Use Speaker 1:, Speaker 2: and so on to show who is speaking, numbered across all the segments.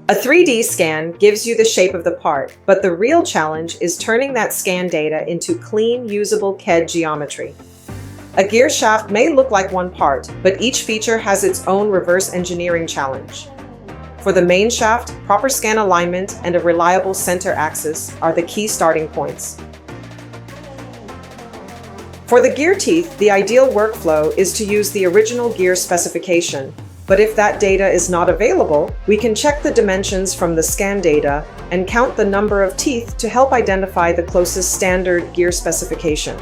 Speaker 1: A 3D scan gives you the shape of the part, but the real challenge is turning that scan data into clean, usable CAD geometry. A gear shaft may look like one part, but each feature has its own reverse engineering challenge. For the main shaft, proper scan alignment and a reliable center axis are the key starting points. For the gear teeth, the ideal workflow is to use the original gear specification, but if that data is not available, we can check the dimensions from the scan data and count the number of teeth to help identify the closest standard gear specification.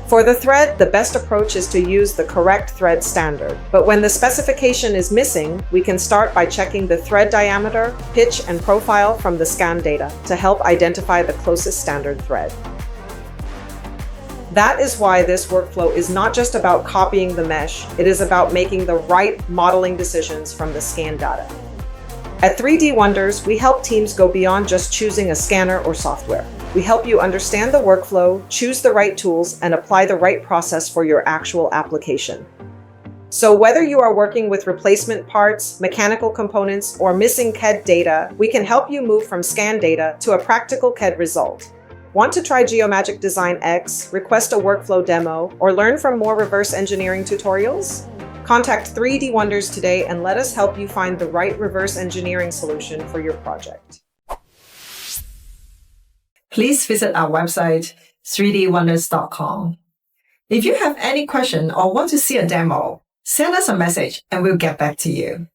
Speaker 1: For the thread, the best approach is to use the correct thread standard. But when the specification is missing, we can start by checking the thread diameter, pitch, and profile from the scan data to help identify the closest standard thread. That is why this workflow is not just about copying the mesh, it is about making the right modeling decisions from the scan data. At 3D Wonders, we help teams go beyond just choosing a scanner or software. We help you understand the workflow, choose the right tools, and apply the right process for your actual application. So whether you are working with replacement parts, mechanical components, or missing CAD data, we can help you move from scan data to a practical CAD result. Want to try Geomagic Design X, request a workflow demo, or learn from more reverse engineering tutorials? Contact 3D Wonders today and let us help you find the right reverse engineering solution for your project.
Speaker 2: Please visit our website, 3dwonders.com. If you have any question or want to see a demo, send us a message and we'll get back to you.